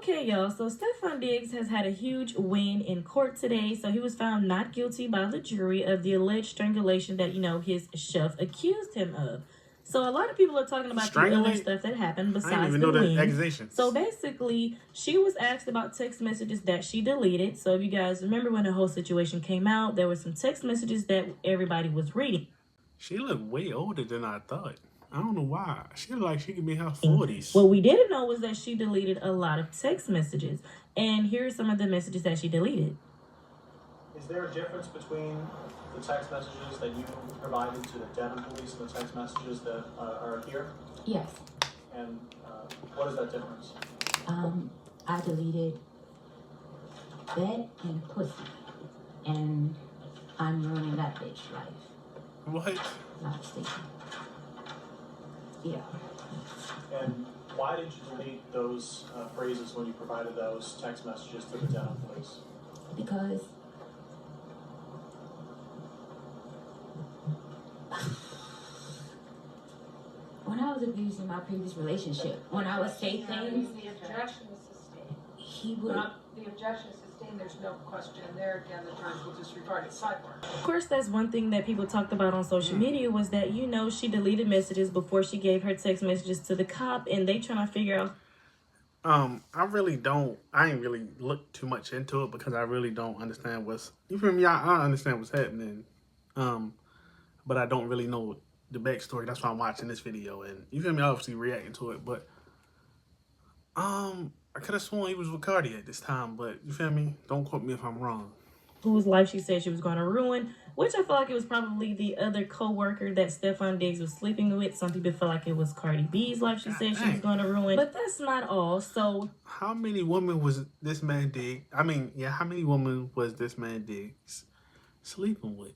Okay, y'all, so Stefon Diggs has had a huge win in court today. So he was found not guilty by the jury of the alleged strangulation that, his chef accused him of. So a lot of people are talking about the other stuff that happened besides the win. Accusations. So basically, she was asked about text messages that she deleted. So if you guys remember when the whole situation came out, there were some text messages that everybody was reading. She looked way older than I thought. I don't know why. She looked like she could be in her 40s. What we didn't know was that she deleted a lot of text messages. And here are some of the messages that she deleted. Is there a difference between the text messages that you provided to the Devon police and the text messages that are here? Yes. And what is that difference? I deleted bed and pussy. And I'm ruining that bitch life. What? Not Stacey. Yeah. And why did you delete those phrases when you provided those text messages to the Devon police? Because when I was abusing my previous relationship, when I would say things, the objection is sustained. He would. The objection is sustained. There's no question there. Again, the jurors will disregard it. Sidebar. Of course, that's one thing that people talked about on social media was that, she deleted messages before she gave her text messages to the cop, and they trying to figure out. I ain't really looked too much into it because I really don't understand you feel me? I understand what's happening. But I don't really know the backstory. That's why I'm watching this video, and you feel me? Obviously reacting to it, but I could have sworn he was with Cardi at this time, but you feel me? Don't quote me if I'm wrong. Whose life she said she was going to ruin, which I feel like it was probably the other co-worker that Stefon Diggs was sleeping with. Some people feel like it was Cardi B's life she said she was going to ruin. But that's not all. So how many women was this man Diggs? How many women was this man Diggs sleeping with?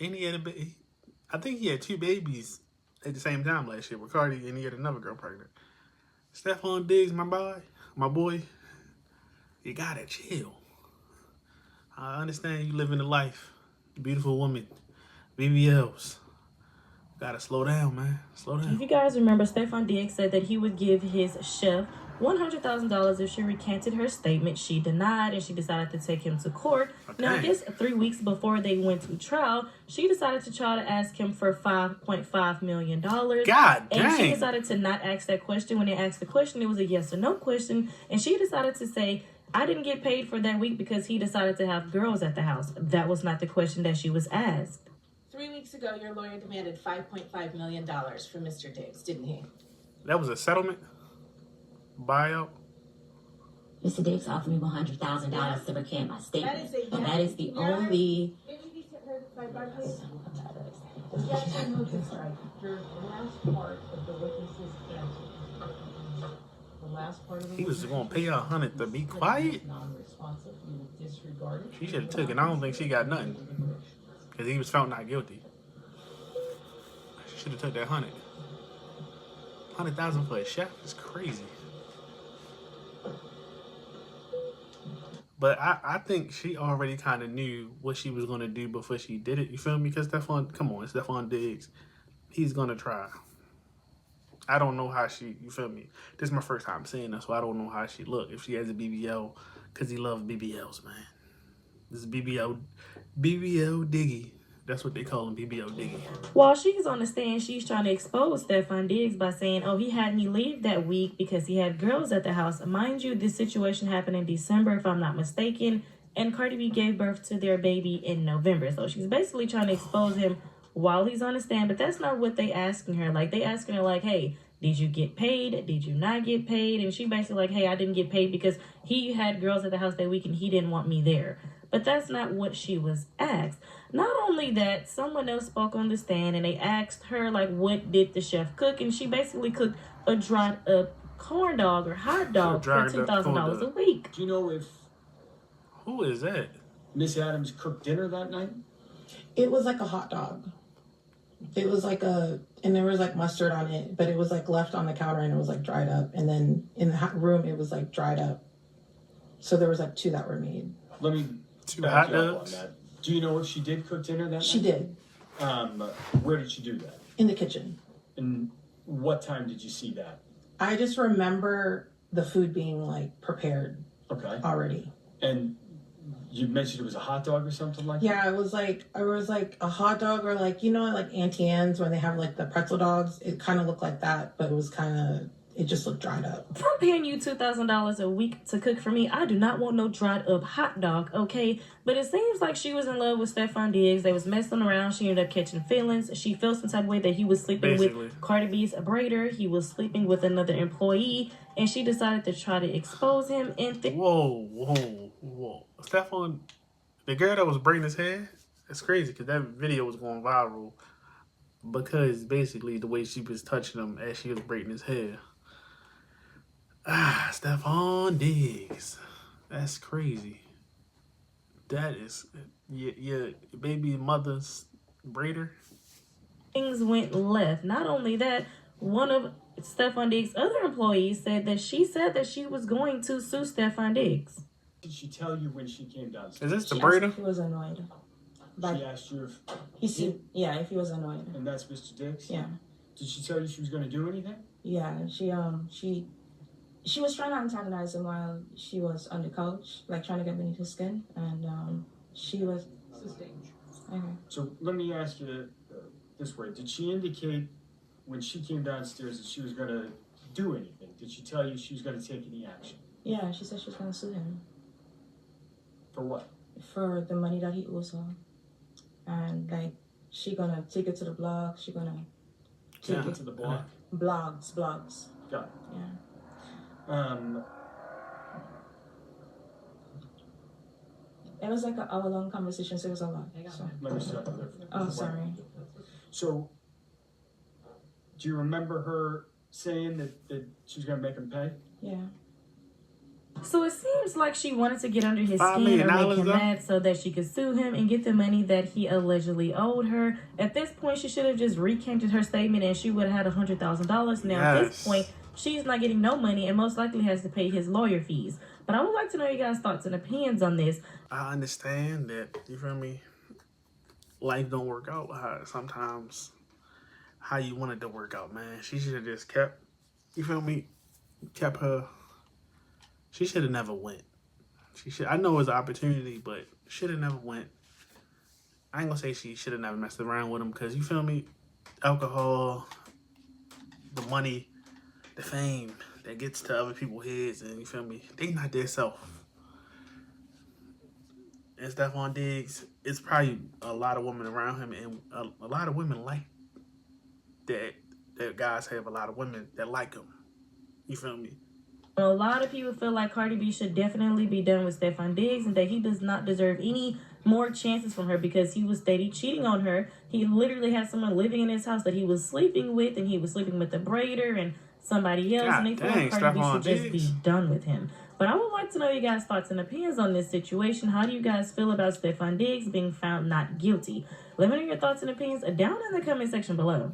I think he had 2 babies at the same time last year with Cardi, and he had another girl pregnant. Stefon Diggs, my boy, you gotta chill. I understand you living the life. Beautiful woman. BBLs. Gotta slow down, man. Slow down. If you guys remember, Stefon Diggs said that he would give his chef $100,000 if she recanted her statement. She denied, and she decided to take him to court. Okay. Now, I guess 3 weeks before they went to trial, she decided to try to ask him for $5.5 million. God dang. And she decided to not ask that question. When they asked the question, it was a yes or no question. And she decided to say, I didn't get paid for that week because he decided to have girls at the house. That was not the question that she was asked. 3 weeks ago, your lawyer demanded $5.5 million from Mr. Diggs, didn't he? That was a settlement? Buyout? Mr. Diggs offered me $100,000 to recant my statement. That is the only. He was going to pay her $100 to be quiet? She should have took it. I don't think she got nothing. Because he was found not guilty. She should have took that $100,000. $100,000 for a chef is crazy. But I think she already kind of knew what she was going to do before she did it. You feel me? Because Stefon Diggs, he's going to try. I don't know how you feel me? This is my first time seeing her, so I don't know how she look. If she has a BBL, because he loves BBLs, man. This is BBL Diggy. That's what they call him, BBL Diggy. While she's on the stand, she's trying to expose Stefon Diggs by saying, he had me leave that week because he had girls at the house. Mind you, this situation happened in December, if I'm not mistaken, and Cardi B gave birth to their baby in November. So she's basically trying to expose him while he's on the stand, but that's not what they asking her. Like, they asking her, like, hey, did you get paid? Did you not get paid? And she basically like, hey, I didn't get paid because he had girls at the house that week and he didn't want me there. But that's not what she was asked. Not only that, someone else spoke on the stand and they asked her, like, what did the chef cook? And she basically cooked a dried up corn dog or hot dog for $2,000 a week. Do you know if... Who is that? Miss Adams cooked dinner that night? It was like a hot dog. It was like and there was like mustard on it, but it was like left on the counter and it was like dried up. And then in the room, it was like dried up. So there was like 2 that were made. Let me back you up on that. Do you know if she did cook dinner that night? She did. Where did she do that? In the kitchen. And what time did you see that? I just remember the food being like prepared Okay. already. And you mentioned it was a hot dog or something like that? Yeah, it was like a hot dog, or like, you know, like Auntie Anne's when they have like the pretzel dogs. It kind of looked like that, but it just looked dried up. If I'm paying you $2,000 a week to cook for me, I do not want no dried up hot dog, okay? But it seems like she was in love with Stefon Diggs. They was messing around. She ended up catching feelings. She felt some type of way that he was sleeping with Cardi B's braider. He was sleeping with another employee, and she decided to try to expose him. And whoa. Stefon, the girl that was braiding his hair, it's crazy because that video was going viral because basically the way she was touching him as she was braiding his hair. Stefon Diggs. That's crazy. That is your baby mother's braider. Things went left. Not only that, one of Stefon Diggs' other employees said that she was going to sue Stefon Diggs. Did she tell you when she came downstairs? Is this the braider? He was annoyed. She asked you if... if he was annoyed. And that's Mr. Diggs? Yeah. Did she tell you she was going to do anything? Yeah, she was trying to antagonize him while she was on the couch, like trying to get beneath his skin, and she was... This is dangerous. Okay. So let me ask you this way. Did she indicate when she came downstairs that she was going to do anything? Did she tell you she was going to take any action? Yeah, she said she was going to sue him. For what? For the money that he owes her. And, like, she going to take it to the blog. She going to Take it to the blog? Blogs. Got it. Yeah. It was like an hour-long conversation, so it was a lot. So. Let me start there. Oh, sorry. So, do you remember her saying that she was going to make him pay? Yeah. So it seems like she wanted to get under his $5 skin million or make him though? mad so that she could sue him and get the money that he allegedly owed her. At this point, she should have just recanted her statement and she would have had $100,000. Now, at this point, she's not getting no money and most likely has to pay his lawyer fees. But I would like to know you guys' thoughts and opinions on this. I understand that, you feel me? Life don't work out sometimes how you want it to work out, man. She should have just kept, you feel me? Kept her. She should have never went. I know it was an opportunity, but should have never went. I ain't gonna say she should have never messed around with him because, you feel me? Alcohol, the money, the fame that gets to other people's heads, and you feel me? They not their self. And Stefon Diggs, it's probably a lot of women around him, and a lot of women like that guys have a lot of women that like him. You feel me? A lot of people feel like Cardi B should definitely be done with Stefon Diggs and that he does not deserve any more chances from her because he was steady cheating on her. He literally had someone living in his house that he was sleeping with, and he was sleeping with the braider and somebody else. And they feel like Cardi B should just be done with him. But I would like to know you guys' thoughts and opinions on this situation. How do you guys feel about Stefon Diggs being found not guilty? Let me know your thoughts and opinions down in the comment section below.